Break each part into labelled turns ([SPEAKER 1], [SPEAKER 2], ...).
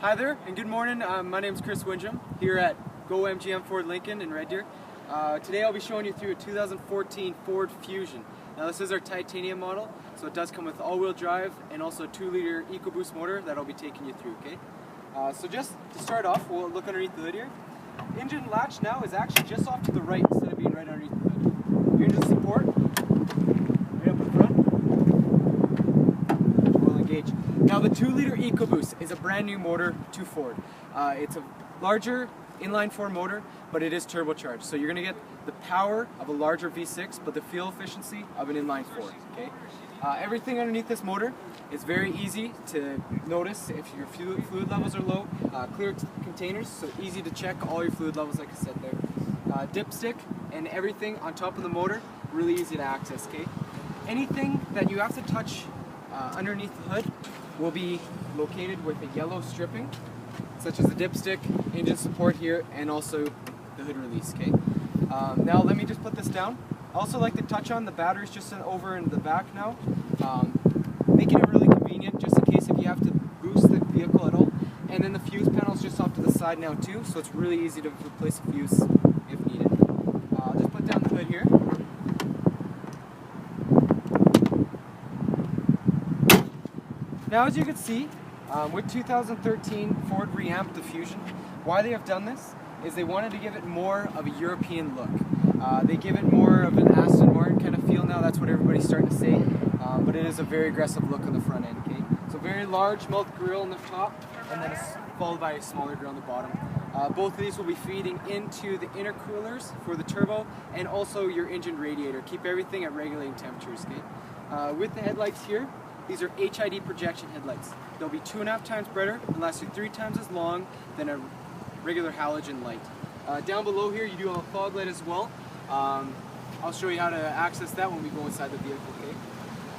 [SPEAKER 1] Hi there, and good morning. My name is Chris Windham here at Go MGM Ford-Lincoln in Red Deer. Today I'll be showing you through a 2014 Ford Fusion. Now this is our titanium model, so it does come with all-wheel drive and also a 2-liter EcoBoost motor that I'll be taking you through, okay? So just to start off, we'll look underneath the hood here. Engine latch now is actually just off to the right instead of being right underneath the hood. Your engine support, right up in front. We'll engage. Now the 2-liter EcoBoost is a brand new motor to Ford. It's a larger inline 4 motor, but it is turbocharged. So you're going to get the power of a larger V6, but the fuel efficiency of an inline 4. Okay? Everything underneath this motor is very easy to notice if your fluid levels are low. Clear containers, so easy to check all your fluid levels, like I said there. Dipstick and everything on top of the motor, really easy to access. Okay? Anything that you have to touch underneath the hood will be located with a yellow stripping, such as the dipstick, engine support here, and also the hood release. Okay. Now let me just put this down. I also like to touch on the batteries just over in the back now, making it really convenient just in case if you have to boost the vehicle at all. And then the fuse panel is just off to the side now too, so it's really easy to replace a fuse if needed. I'll just put down the hood here. Now as you can see, with 2013 Ford reamped the Fusion, why they have done this is they wanted to give it more of a European look. They give it more of an Aston Martin kind of feel now, that's what everybody's starting to say, but it is a very aggressive look on the front end. Okay? So very large mouth grille on the top, and then it's followed by a smaller grille on the bottom. Both of these will be feeding into the intercoolers for the turbo and also your engine radiator. Keep everything at regulating temperatures. Okay? With the headlights here, these are HID projection headlights. They'll be 2.5 times brighter and last you 3 times as long than a regular halogen light. Down below here you do have a fog light as well. I'll show you how to access that when we go inside the vehicle. Okay.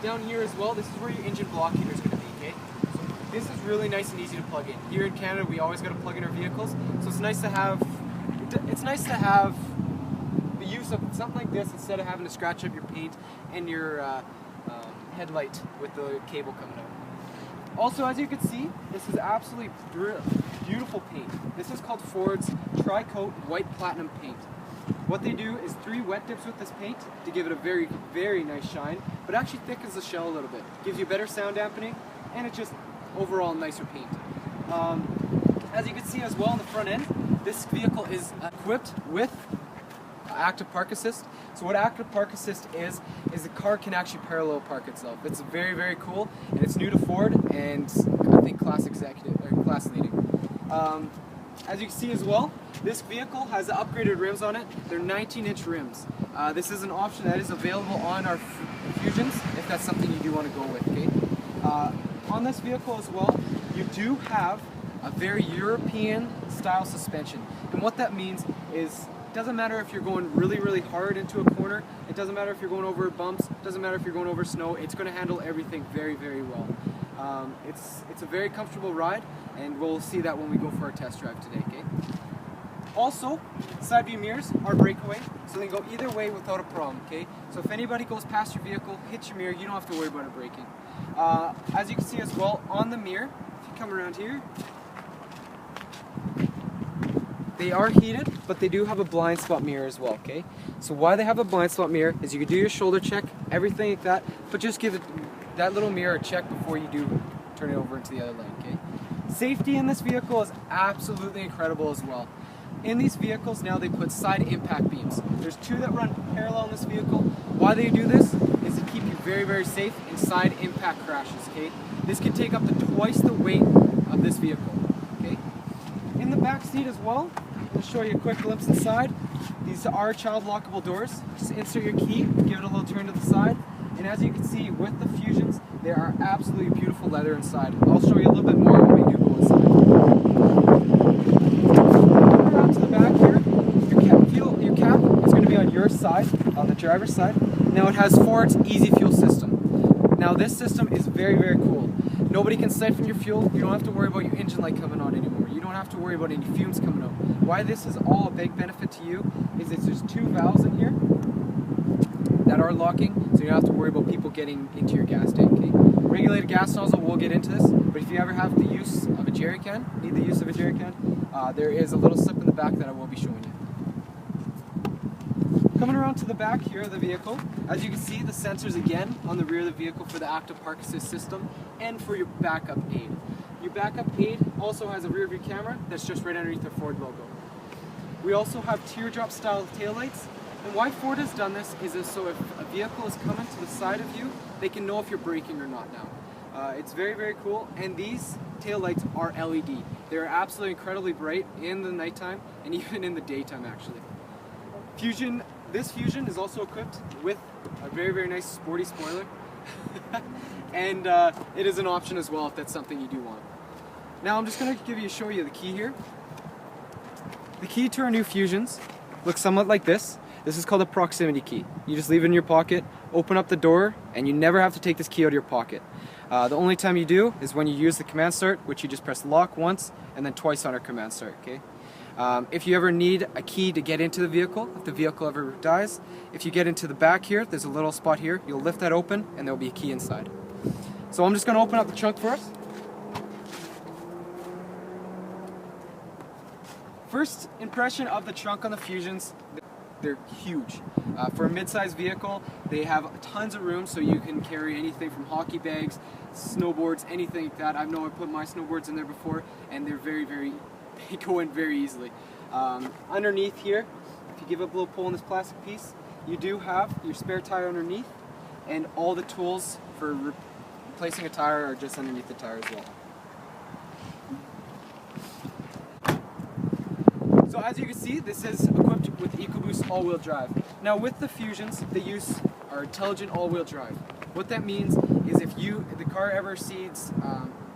[SPEAKER 1] Down here as well, this is where your engine block heater is going to be. Okay. So this is really nice and easy to plug in. Here in Canada we always got to plug in our vehicles, so it's nice to have. It's nice to have the use of something like this instead of having to scratch up your paint and your headlight with the cable coming out. Also, as you can see, this is absolutely beautiful paint. This is called Ford's Tri-Coat White Platinum paint. What they do is 3 wet dips with this paint to give it a very, very nice shine, but actually thickens the shell a little bit. Gives you better sound dampening, and it's just overall nicer paint. As you can see as well on the front end, this vehicle is equipped with active park assist. So what active park assist is the car can actually parallel park itself. It's very, very cool, and it's new to Ford, and I think class leading. As you can see as well, this vehicle has the upgraded rims on it. They're 19-inch rims. This is an option that is available on our Fusions if that's something you do want to go with. Okay. On this vehicle as well, you do have a very European style suspension, and what that means is it doesn't matter if you're going really, really hard into a corner. It doesn't matter if you're going over bumps. It doesn't matter if you're going over snow. It's going to handle everything very, very well. It's a very comfortable ride, and we'll see that when we go for our test drive today. Okay. Also, side view mirrors are breakaway, so they can go either way without a problem. Okay. So if anybody goes past your vehicle, hits your mirror, you don't have to worry about it breaking. As you can see as well on the mirror, if you come around here. They are heated, but they do have a blind spot mirror as well, okay? So why they have a blind spot mirror is you can do your shoulder check, everything like that, but just give that little mirror a check before you do turn it over into the other lane, okay? Safety in this vehicle is absolutely incredible as well. In these vehicles now they put side impact beams. There's 2 that run parallel in this vehicle. Why they do this is to keep you very, very safe in side impact crashes, okay? This can take up to twice the weight of this vehicle, okay? In the back seat as well, I'll show you a quick glimpse inside. These are child lockable doors. Just insert your key, give it a little turn to the side, and as you can see with the Fusions, there are absolutely beautiful leather inside. I'll show you a little bit more when we do go inside. Coming around to the back here, your cap is going to be on your side, on the driver's side. Now it has Ford's Easy Fuel system. Now this system is very, very cool. Nobody can siphon your fuel. You don't have to worry about your engine light coming on anymore. You don't have to worry about any fumes coming out. Why this is all a big benefit to you is there's 2 valves in here. that are locking, so you don't have to worry about people getting into your gas tank. Okay? Regulated gas nozzle, we'll get into this, but if you ever have the use of a jerry can, there is a little slip in the back that I will be showing you. Coming around to the back here of the vehicle, as you can see, the sensors again on the rear of the vehicle for the active park assist system and for your backup aid. Your backup aid also has a rear view camera that's just right underneath the Ford logo. We also have teardrop style taillights, and why Ford has done this is so if a vehicle is coming to the side of you, they can know if you're braking or not now. It's very, very cool, and these taillights are LED. They're absolutely incredibly bright in the nighttime and even in the daytime actually. This Fusion is also equipped with a very, very nice sporty spoiler and it is an option as well if that's something you do want. Now I'm just going to show you the key here. The key to our new Fusions looks somewhat like this. This is called a proximity key. You just leave it in your pocket, open up the door, and you never have to take this key out of your pocket. The only time you do is when you use the command start, which you just press lock once and then twice on our command start. Okay? If you ever need a key to get into the vehicle, if the vehicle ever dies, if you get into the back here, there's a little spot here, you'll lift that open and there'll be a key inside. So I'm just going to open up the trunk first. First impression of the trunk on the Fusions, they're huge. For a mid-sized vehicle, they have tons of room so you can carry anything from hockey bags, snowboards, anything like that. I know I put my snowboards in there before and they're they go in very easily. Underneath here, if you give up a little pull on this plastic piece, you do have your spare tire underneath, and all the tools for replacing a tire are just underneath the tire as well. So as you can see, this is equipped with EcoBoost all-wheel drive. Now with the Fusions, they use our intelligent all-wheel drive. What that means is if the car ever sees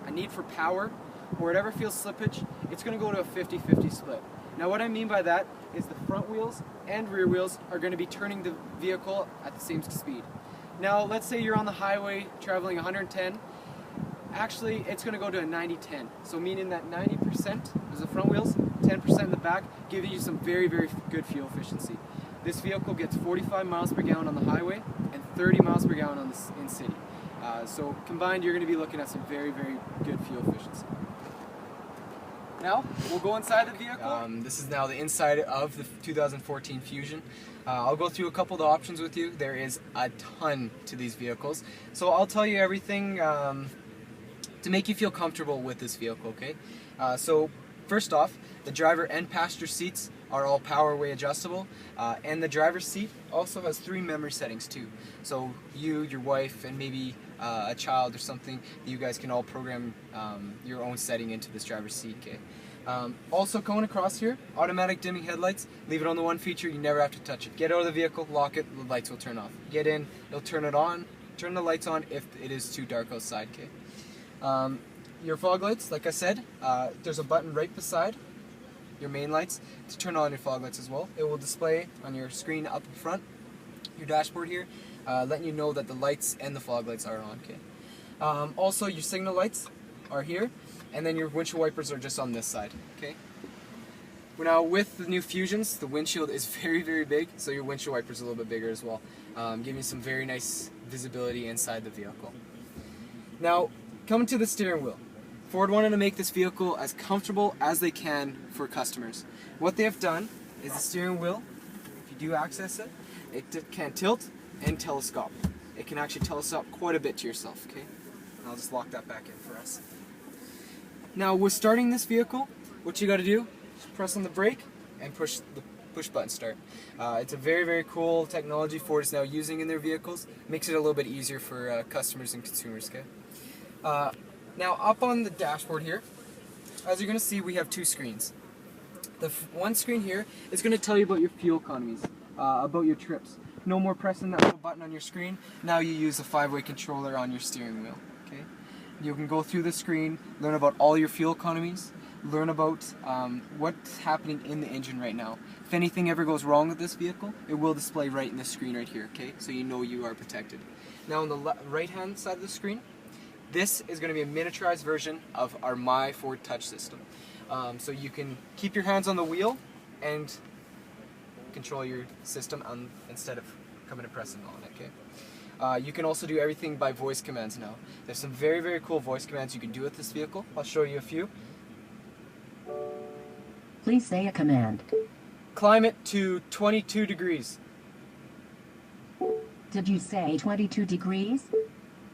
[SPEAKER 1] a need for power or it ever feels slippage, it's going to go to a 50-50 split. Now what I mean by that is the front wheels and rear wheels are going to be turning the vehicle at the same speed. Now let's say you're on the highway traveling 110, actually it's going to go to a 90-10. So meaning that 90% is the front wheels, 10% in the back, giving you some very, very good fuel efficiency. This vehicle gets 45 miles per gallon on the highway and 30 miles per gallon on in city. So combined you're going to be looking at some very, very good fuel efficiency. Now, we'll go inside the vehicle. This is now the inside of the 2014 Fusion. I'll go through a couple of the options with you. There is a ton to these vehicles. So I'll tell you everything to make you feel comfortable with this vehicle, okay? So first off, the driver and passenger seats are all power way adjustable, and the driver's seat also has 3 memory settings too. So you, your wife, and maybe a child or something, you guys can all program your own setting into this driver's seat. Okay. Also going across here, automatic dimming headlights. Leave it on the one feature, you never have to touch it. Get out of the vehicle, lock it, the lights will turn off. Get in, it'll turn it on, turn the lights on if it is too dark outside. Okay. Your fog lights, like I said, there's a button right beside your main lights to turn on your fog lights as well. It will display on your screen up in front, your dashboard here, letting you know that the lights and the fog lights are on. Okay. Also, your signal lights are here, and then your windshield wipers are just on this side. Okay. Now with the new Fusions, the windshield is very, very big, so your windshield wipers are a little bit bigger as well, giving you some very nice visibility inside the vehicle. Now, coming to the steering wheel. Ford wanted to make this vehicle as comfortable as they can for customers. What they have done is the steering wheel, if you do access it, it can tilt and telescope. It can actually telescope quite a bit to yourself, okay? And I'll just lock that back in for us. Now, with starting this vehicle, what you got to do is press on the brake and push the push button start. It's a very, very cool technology Ford is now using in their vehicles. Makes it a little bit easier for customers and consumers, okay? Now up on the dashboard here, as you're going to see, we have 2 screens. The one screen here is going to tell you about your fuel economies, about your trips. No more pressing that little button on your screen. Now you use a 5-way controller on your steering wheel. Okay? You can go through the screen, learn about all your fuel economies, learn about what's happening in the engine right now. If anything ever goes wrong with this vehicle, it will display right in the screen right here, okay? So you know you are protected. Now on the right-hand side of the screen, this is going to be a miniaturized version of our My Ford Touch system. So you can keep your hands on the wheel and control your system instead of coming and pressing on it, okay? You can also do everything by voice commands now. There's some very, very cool voice commands you can do with this vehicle. I'll show you a few.
[SPEAKER 2] Please say a command.
[SPEAKER 1] Climate to 22 degrees.
[SPEAKER 2] Did you say 22 degrees?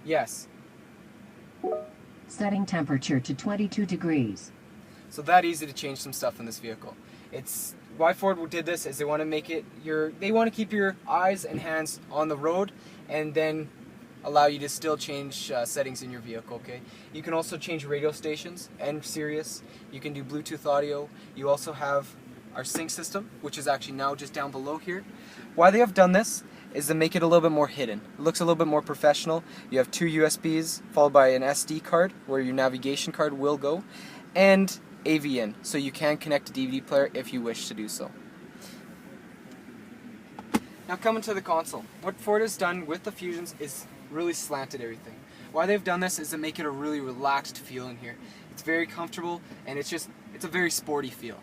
[SPEAKER 1] Yes.
[SPEAKER 2] Setting temperature to 22 degrees.
[SPEAKER 1] So that easy to change some stuff in this vehicle. It's why Ford did this is they want to make it they want to keep your eyes and hands on the road and then allow you to still change settings in your vehicle, okay? You can also change radio stations and Sirius. You can do Bluetooth audio. You also have our sync system, which is actually now just down below here. Why they have done this is to make it a little bit more hidden. It looks a little bit more professional. You have 2 USBs followed by an SD card where your navigation card will go, and AV in, so you can connect a DVD player if you wish to do so. Now coming to the console, what Ford has done with the Fusions is really slanted everything. Why they've done this is to make it a really relaxed feel in here. It's very comfortable and it's a very sporty feel.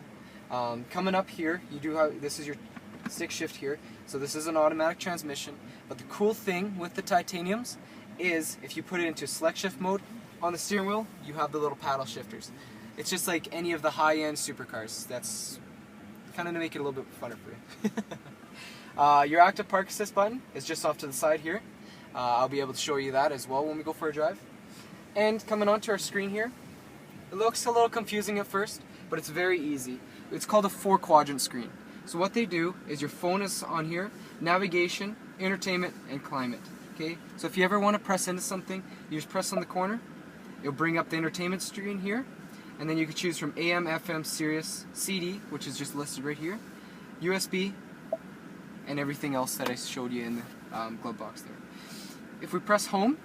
[SPEAKER 1] Coming up here, you do have, this is your stick shift here, so this is an automatic transmission, but the cool thing with the titaniums is if you put it into select shift mode, on the steering wheel you have the little paddle shifters. It's just like any of the high-end supercars. That's kind of to make it a little bit funner for you. Your active park assist button is just off to the side here. I'll be able to show you that as well when we go for a drive. And coming onto our screen here, it looks a little confusing at first, but it's very easy. It's called a 4-quadrant screen. So what they do is your phone is on here, navigation, entertainment, and climate. Okay? So if you ever want to press into something, you just press on the corner. It'll bring up the entertainment screen here. And then you can choose from AM, FM, Sirius, CD, which is just listed right here, USB, and everything else that I showed you in the glove box there. If we press home,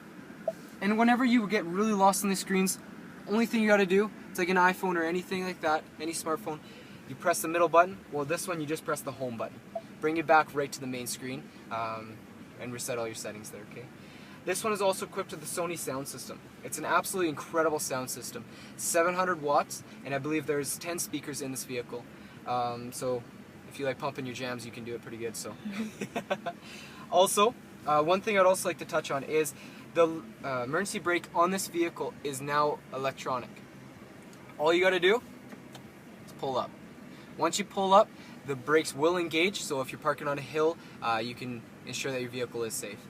[SPEAKER 1] and whenever you get really lost on the screens, only thing you got to do, it's like an iPhone or anything like that, any smartphone, you press the middle button. Well, this one you just press the home button. Bring it back right to the main screen and reset all your settings there, okay? This one is also equipped with the Sony sound system. It's an absolutely incredible sound system. 700 watts, and I believe there's 10 speakers in this vehicle. So if you like pumping your jams, you can do it pretty good. So, also, one thing I'd also like to touch on is the emergency brake on this vehicle is now electronic. All you got to do is pull up. Once you pull up, the brakes will engage. So if you're parking on a hill, you can ensure that your vehicle is safe.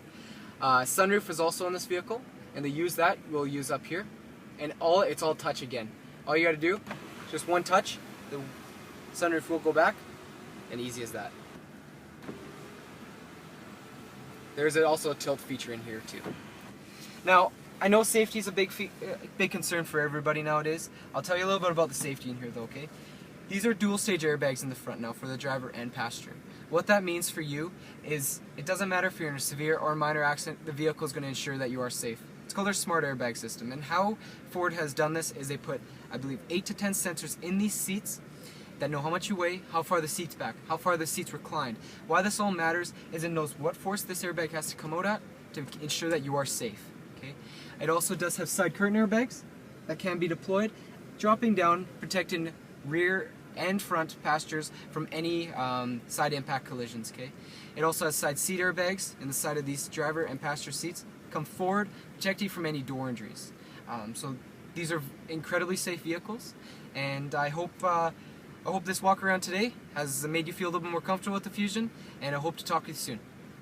[SPEAKER 1] Sunroof is also on this vehicle, and they use that, we'll use up here, and it's all touch again. All you gotta do, just one touch, the sunroof will go back, and easy as that. There's also a tilt feature in here too. Now, I know safety is a big concern for everybody nowadays. I'll tell you a little bit about the safety in here though, okay? These are dual stage airbags in the front now for the driver and passenger. What that means for you is it doesn't matter if you're in a severe or minor accident, the vehicle is going to ensure that you are safe. It's called their smart airbag system, and how Ford has done this is they put, I believe, 8 to 10 sensors in these seats that know how much you weigh, how far the seat's back, how far the seat's reclined. Why this all matters is it knows what force this airbag has to come out at to ensure that you are safe. Okay? It also does have side curtain airbags that can be deployed, dropping down, protecting rear and front passengers from any side impact collisions. Okay, it also has side seat airbags in the side of these driver and passenger seats. Come forward, protect you from any door injuries. So these are incredibly safe vehicles, and I hope this walk around today has made you feel a little bit more comfortable with the Fusion, and I hope to talk to you soon.